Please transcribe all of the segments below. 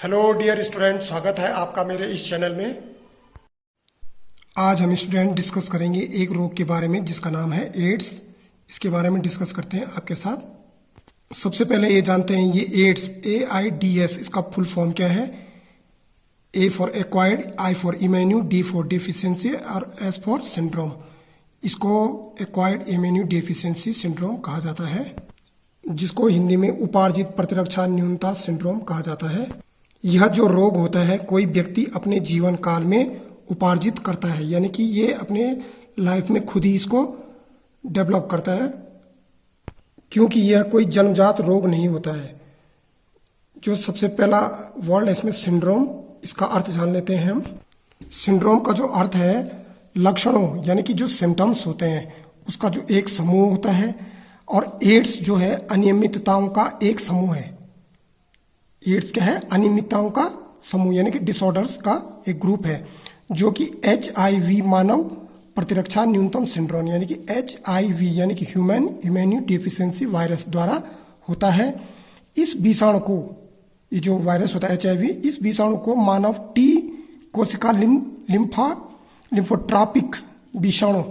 Hello dear student, स्वागत है आपका मेरे इस चैनल में। आज हम स्टूडेंट डिस्कस करेंगे एक रोग के बारे में जिसका नाम है एड्स। इसके बारे में डिस्कस करते हैं आपके साथ। सबसे पहले ये जानते हैं ये एड्स AIDS इसका फुल फॉर्म क्या है। A for acquired, I for immuno, D for deficiency और S फॉर सिंड्रोम। इसको एक्वायर्ड इम्यूनो डेफिशिएंसी सिंड्रोम कहा जाता है, जिसको हिंदी में उपार्जित प्रतिरक्षा न्यूनता सिंड्रोम कहा जाता है। यह जो रोग होता है कोई व्यक्ति अपने जीवन काल में उपार्जित करता है, यानी कि ये अपने लाइफ में खुद ही इसको डेवलप करता है, क्योंकि यह कोई जन्मजात रोग नहीं होता है। जो सबसे पहला वर्ड है इसमें सिंड्रोम, इसका अर्थ जान लेते हैं हम। सिंड्रोम का जो अर्थ है लक्षणों, यानी कि जो सिम्टम्स होते हैं उसका जो एक समूह होता है, और एड्स जो है अनियमितताओं का एक समूह है। एड्स क्या है? अनियमितताओं का समूह, यानी कि डिसऑर्डर्स का एक ग्रुप है, जो कि HIV मानव प्रतिरक्षा न्यूनतम सिंड्रोम यानी कि HIV यानी कि ह्यूमन इम्यूनो डेफिशिएंसी वायरस द्वारा होता है। इस विषाणु को, ये जो वायरस होता है HIV, इस विषाणु को मानव T कोशिका लिम्फोट्रॉपिक विषाणु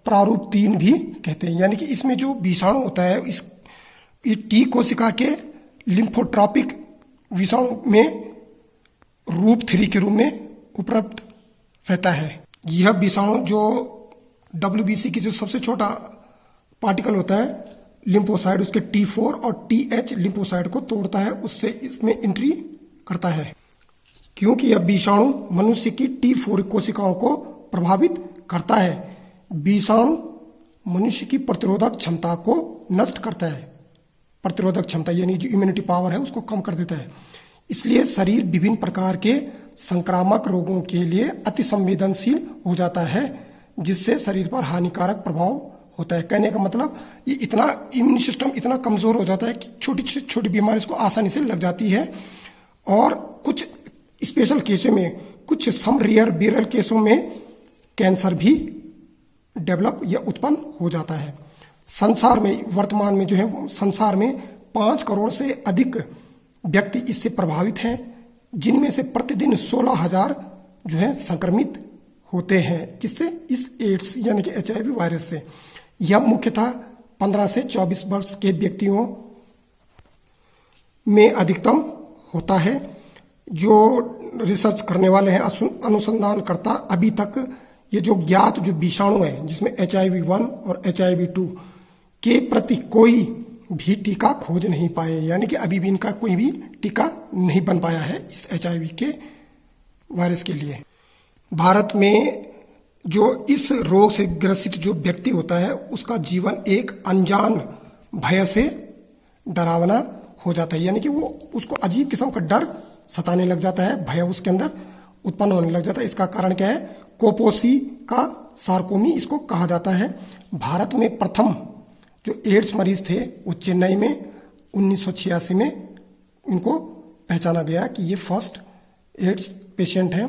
प्रारूप 3 भी कहते हैं। यानी कि इसमें जो विषाणु होता है इस T कोशिका के लिम्फोट्रॉपिक विषाणु में रूप 3 के रूप में उपलब्ध रहता है। यह विषाणु जो WBC की जो सबसे छोटा पार्टिकल होता है लिम्फोसाइड, उसके T4 और TH लिम्फोसाइड को तोड़ता है, उससे इसमें एंट्री करता है। क्योंकि यह विषाणु मनुष्य की T4 कोशिकाओं को प्रभावित करता है। विषाणु मनुष्य की प्रतिरोधक क्षमता को नष्ट करता है। प्रतिरोधक क्षमता यानी जो इम्यूनिटी पावर है उसको कम कर देता है। इसलिए शरीर विभिन्न प्रकार के संक्रामक रोगों के लिए अति संवेदनशील हो जाता है, जिससे शरीर पर हानिकारक प्रभाव होता है। कहने का मतलब ये इतना इम्यून सिस्टम इतना कमजोर हो जाता है कि छोटी छोटी बीमारी इसको आसानी से लग जाती है। और कुछ स्पेशल केसों में, कुछ सम रेयर विरल केसों में कैंसर भी डेवलप या उत्पन्न हो जाता है। संसार में वर्तमान में जो है संसार में 5 करोड़ से अधिक व्यक्ति इससे प्रभावित हैं, जिनमें से प्रतिदिन 16,000 जो है संक्रमित होते हैं। किससे? इस एड्स यानी कि HIV वायरस से। यह मुख्यतः 15 से 24 वर्ष के व्यक्तियों में अधिकतम होता है। जो रिसर्च करने वाले हैं, अनुसंधानकर्ता, अभी तक ये जो ज्ञात जो विषाणु है जिसमें HIV-1 और HIV-2 के प्रति कोई भी टीका खोज नहीं पाए, यानी कि अभी भी इनका कोई भी टीका नहीं बन पाया है इस HIV के वायरस के लिए। भारत में जो इस रोग से ग्रसित जो व्यक्ति होता है उसका जीवन एक अनजान भय से डरावना हो जाता है, यानी कि वो उसको अजीब किस्म का डर सताने लग जाता है, भय उसके अंदर उत्पन्न होने लग जाता है। इसका कारण क्या है? कोपोसी का सार्कोमी इसको कहा जाता है। भारत में प्रथम जो एड्स मरीज थे वो चेन्नई में 1986 में इनको पहचाना गया कि ये फर्स्ट एड्स पेशेंट हैं।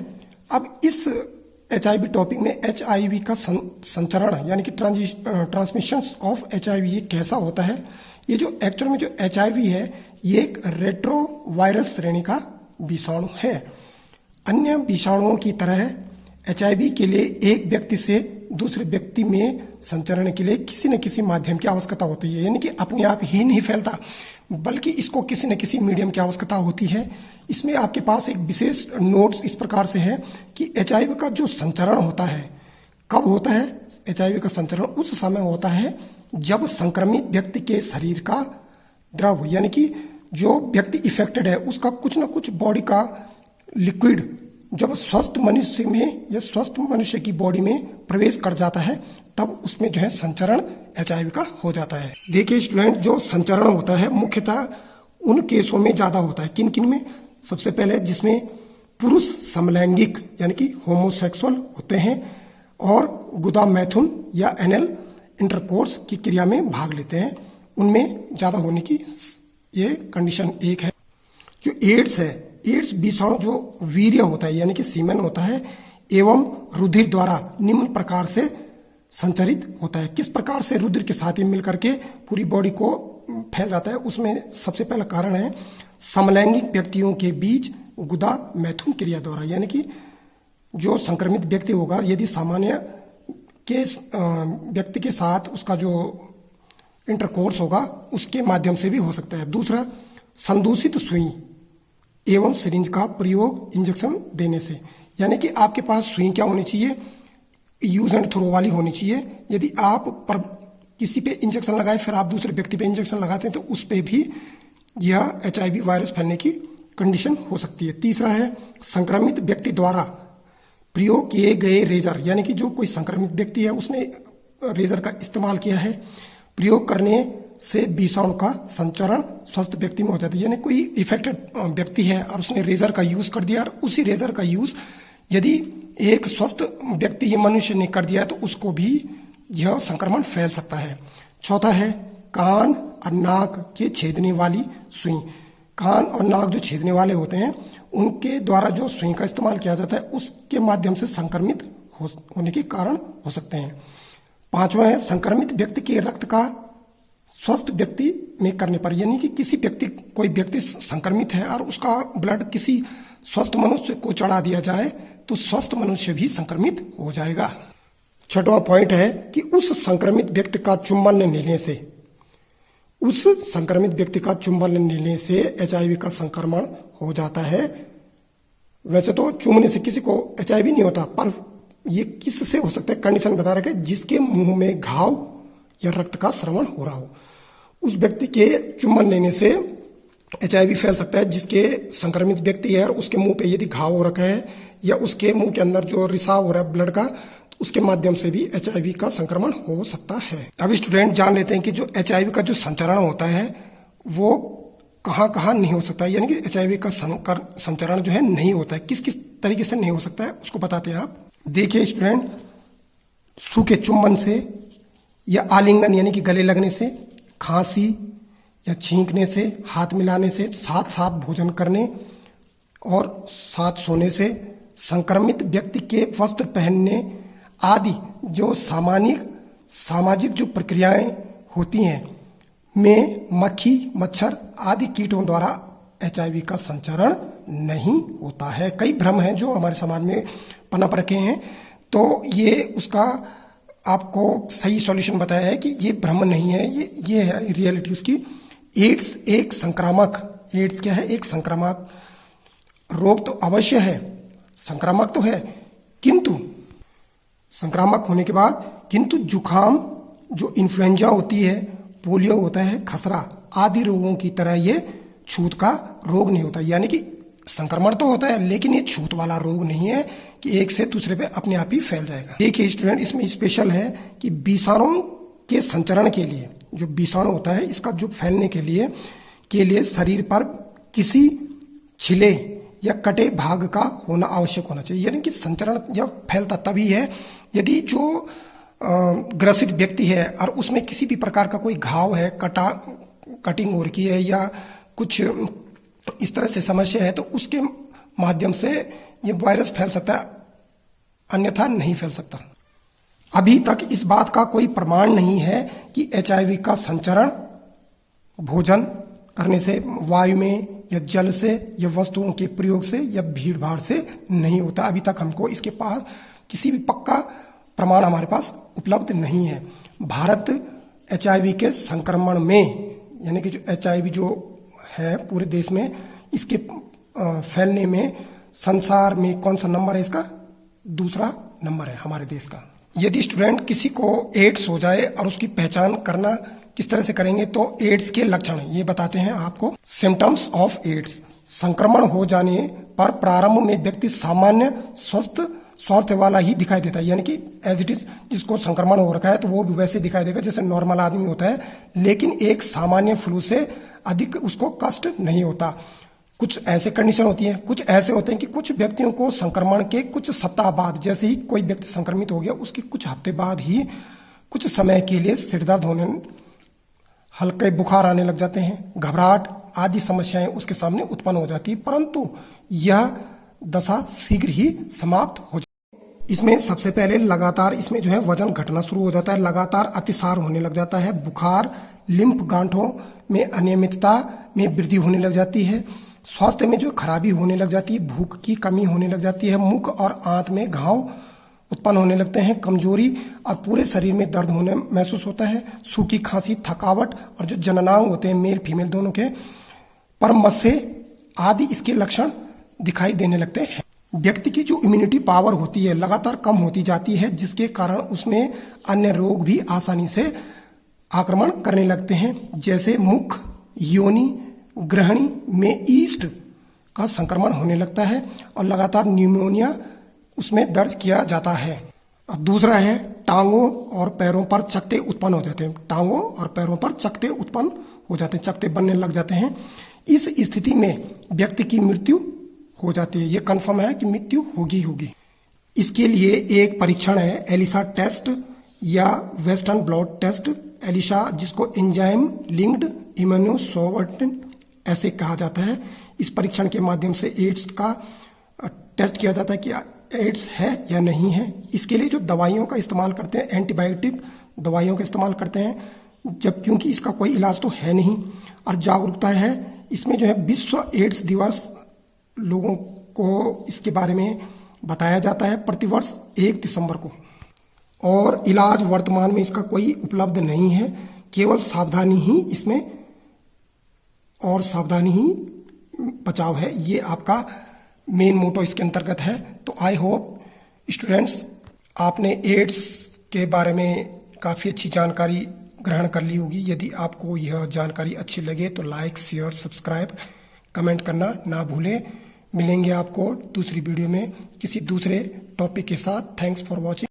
अब इस HIV टॉपिक में HIV का संचरण यानी कि ट्रांसमिशन ऑफ HIV ये कैसा होता है? ये जो एक्चुअल में जो HIV है ये एक रेट्रोवायरस श्रेणी का विषाणु है। अन्य विषाणुओं की तरह HIV के लिए एक व्यक्ति से दूसरे व्यक्ति में संचरण के लिए किसी न किसी माध्यम की आवश्यकता होती है, यानी कि अपने आप ही नहीं फैलता, बल्कि इसको किसी न किसी मीडियम की आवश्यकता होती है। इसमें आपके पास एक विशेष नोट्स इस प्रकार से है कि HIV का जो संचरण होता है कब होता है? HIV का संचरण उस समय होता है जब संक्रमित व्यक्ति के शरीर का द्रव, यानी कि जो व्यक्ति इफेक्टेड है उसका कुछ न कुछ बॉडी का लिक्विड जब स्वस्थ मनुष्य में या स्वस्थ मनुष्य की बॉडी में प्रवेश कर जाता है तब उसमें जो है संचरण HIV का हो जाता है। देखिए स्टूडेंट, जो संचरण होता है मुख्यतः उन केसों में ज्यादा होता है। किन किन में? सबसे पहले जिसमें पुरुष समलैंगिक यानी कि होमोसेक्सुअल होते हैं और गुदा मैथुन या एनल इंटरकोर्स की क्रिया में भाग लेते हैं, उनमें ज्यादा होने की ये कंडीशन एक है। जो एड्स है, एड्स विषाणु जो वीर्य होता है यानी कि सीमेन होता है एवं रुधिर द्वारा निम्न प्रकार से संचरित होता है। किस प्रकार से? रुधिर के साथ ही मिलकर के पूरी बॉडी को फैल जाता है। उसमें सबसे पहला कारण है समलैंगिक व्यक्तियों के बीच गुदा मैथुन क्रिया द्वारा, यानी कि जो संक्रमित व्यक्ति होगा यदि सामान्य के व्यक्ति के साथ उसका जो इंटरकोर्स होगा उसके माध्यम से भी हो सकता है। दूसरा, संदूषित सुई एवं सिरिंज का प्रयोग इंजेक्शन देने से, यानी कि आपके पास सुई क्या होनी चाहिए, यूज एंड थ्रो वाली होनी चाहिए। यदि आप पर किसी पे इंजेक्शन लगाए फिर आप दूसरे व्यक्ति पे इंजेक्शन लगाते हैं तो उस पे भी यह HIV वायरस फैलने की कंडीशन हो सकती है। तीसरा है, संक्रमित व्यक्ति द्वारा प्रयोग किए गए रेजर, यानी कि जो कोई संक्रमित व्यक्ति है उसने रेजर का इस्तेमाल किया है, प्रयोग करने से विषाणु का संचरण स्वस्थ व्यक्ति में हो जाता है। यानी कोई इफेक्टेड व्यक्ति है और उसने रेजर का यूज कर दिया और उसी रेजर का यूज यदि एक स्वस्थ व्यक्ति या मनुष्य ने कर दिया तो उसको भी यह संक्रमण फैल सकता है। चौथा है, कान और नाक के छेदने वाली सुई। कान और नाक जो छेदने वाले होते हैं उनके द्वारा जो सुई का इस्तेमाल किया जाता है उसके माध्यम से संक्रमित होने के कारण हो सकते हैं। पांचवा है, संक्रमित व्यक्ति के रक्त का स्वस्थ व्यक्ति में करने पर, यानी कि कोई व्यक्ति संक्रमित है और उसका ब्लड किसी स्वस्थ मनुष्य को चढ़ा दिया जाए तो स्वस्थ मनुष्य भी संक्रमित हो जाएगा। छठवां पॉइंट है कि उस संक्रमित व्यक्ति का चुंबन लेने से HIV का संक्रमण हो जाता है। वैसे तो चूमने से किसी को HIV नहीं होता, पर ये किससे हो सकता है, कंडीशन बता रखे, जिसके मुंह में घाव या रक्त का स्रवण हो रहा हो, उस व्यक्ति के चुंबन लेने से HIV फैल सकता है। जिसके संक्रमित व्यक्ति है और उसके मुंह पे यदि घाव हो रखा है या उसके मुंह के अंदर जो रिसाव हो रहा है ब्लड का, तो उसके माध्यम से भी HIV का संक्रमण हो सकता है। अब स्टूडेंट जान लेते हैं कि जो HIV का जो संचरण होता है वो कहाँ कहाँ नहीं हो सकता है, यानी कि HIV का संचरण जो है नहीं होता है, किस किस तरीके से नहीं हो सकता है उसको बताते हैं। आप देखिए स्टूडेंट, सूखे चुंबन से या आलिंगन यानी कि गले लगने से, खांसी या छींकने से, हाथ मिलाने से, साथ साथ भोजन करने और साथ सोने से, संक्रमित व्यक्ति के वस्त्र पहनने आदि जो सामाजिक जो प्रक्रियाएं होती हैं में मक्खी, मच्छर आदि कीटों द्वारा HIV का संचरण नहीं होता है। कई भ्रम हैं जो हमारे समाज में पनप रखे हैं, तो ये उसका आपको सही सॉल्यूशन बताया है कि ये भ्रम नहीं है, ये है रियलिटी उसकी। एड्स क्या है, एक संक्रामक रोग तो अवश्य है, संक्रामक तो है, किंतु संक्रामक होने के बाद जुखाम जो इन्फ्लुएंजा होती है, पोलियो होता है, खसरा आदि रोगों की तरह ये छूत का रोग नहीं होता। यानी कि संक्रमण तो होता है लेकिन ये छूत वाला रोग नहीं है कि एक से दूसरे पे अपने आप ही फैल जाएगा। देखिए स्टूडेंट, इसमें स्पेशल है कि विषाणु के संचरण के लिए, जो विषाणु होता है इसका जो फैलने के लिए शरीर पर किसी छिले या कटे भाग का होना आवश्यक होना चाहिए। यानी कि संचरण जब फैलता तभी है यदि जो ग्रसित व्यक्ति है और उसमें किसी भी प्रकार का कोई घाव है, कटिंग हो रखी है या कुछ इस तरह से समस्या है, तो उसके माध्यम से ये वायरस फैल सकता है, अन्यथा नहीं फैल सकता। अभी तक इस बात का कोई प्रमाण नहीं है कि HIV का संचरण भोजन करने से, वायु में या जल से या वस्तुओं के प्रयोग से या भीड़ भाड़ से नहीं होता। अभी तक हमको इसके पास किसी भी पक्का प्रमाण हमारे पास उपलब्ध नहीं है। भारत HIV के संक्रमण में, यानी कि जो HIV जो है पूरे देश में, इसके फैलने में संसार में कौन सा नंबर है इसका? दूसरा नंबर है हमारे देश का। यदि स्टूडेंट किसी को एड्स हो जाए और उसकी पहचान करना किस तरह से करेंगे, तो एड्स के लक्षण ये बताते हैं आपको। सिम्टम्स ऑफ एड्स, संक्रमण हो जाने पर प्रारंभ में व्यक्ति सामान्य स्वास्थ्य वाला ही दिखाई देता है, यानी कि एज इट इज जिसको संक्रमण हो रखा है तो वो भी वैसे दिखाई देगा जैसे नॉर्मल आदमी होता है, लेकिन एक सामान्य फ्लू से अधिक उसको कष्ट नहीं होता। कुछ ऐसे कंडीशन होती हैं, कुछ ऐसे होते हैं कि कुछ व्यक्तियों को संक्रमण के कुछ सप्ताह बाद, जैसे ही कोई व्यक्ति संक्रमित हो गया उसके कुछ हफ्ते बाद ही कुछ समय के लिए सिर दर्द होने, हल्के बुखार आने लग जाते हैं, घबराहट आदि समस्याएं उसके सामने उत्पन्न हो जाती है, परंतु यह दशा शीघ्र ही समाप्त हो जाती है। इसमें सबसे पहले लगातार इसमें जो है वजन घटना शुरू हो जाता है, लगातार अतिसार होने लग जाता है, बुखार, लिम्फ गांठों में अनियमितता में वृद्धि होने लग जाती है, स्वास्थ्य में जो खराबी होने लग जाती है, भूख की कमी होने लग जाती है, मुख और आंत में घाव उत्पन्न होने लगते हैं, कमजोरी और पूरे शरीर में दर्द होने महसूस होता है, सूखी खांसी, थकावट और जो जननांग होते हैं मेल फीमेल दोनों के परमस्से आदि इसके लक्षण दिखाई देने लगते हैं। व्यक्ति की जो इम्यूनिटी पावर होती है लगातार कम होती जाती है, जिसके कारण उसमें अन्य रोग भी आसानी से आक्रमण करने लगते हैं, जैसे मुख, योनि, ग्रहणी में ईस्ट का संक्रमण होने लगता है और लगातार न्यूमोनिया उसमें दर्ज किया जाता है। और दूसरा है टांगों और पैरों पर चकत्ते उत्पन्न हो जाते हैं। टांगों और पैरों पर चकत्ते उत्पन्न हो जाते हैं, चकत्ते बनने लग जाते हैं। इस स्थिति में व्यक्ति की मृत्यु हो जाती है। ये कन्फर्म है कि मृत्यु होगी। इसके लिए एक परीक्षण है एलिसा टेस्ट या वेस्टर्न ब्लॉट टेस्ट। एलिसा, जिसको एंजाइम लिंक्ड इम्यूनोसोर्टिन ऐसे कहा जाता है, इस परीक्षण के माध्यम से एड्स का टेस्ट किया जाता है कि एड्स है या नहीं है। इसके लिए जो दवाइयों का इस्तेमाल करते हैं, एंटीबायोटिक दवाइयों का इस्तेमाल करते हैं, जब क्योंकि इसका कोई इलाज तो है नहीं। और जागरूकता है इसमें जो है विश्व एड्स दिवस लोगों को इसके बारे में बताया जाता है प्रतिवर्ष 1 दिसंबर को। और इलाज वर्तमान में इसका कोई उपलब्ध नहीं है, केवल सावधानी ही इसमें और सावधानी ही बचाव है। ये आपका मेन मोटो इसके अंतर्गत है। तो आई होप स्टूडेंट्स आपने एड्स के बारे में काफ़ी अच्छी जानकारी ग्रहण कर ली होगी। यदि आपको यह जानकारी अच्छी लगे तो लाइक, शेयर, सब्सक्राइब, कमेंट करना ना भूलें। मिलेंगे आपको दूसरी वीडियो में किसी दूसरे टॉपिक के साथ। Thanks for watching.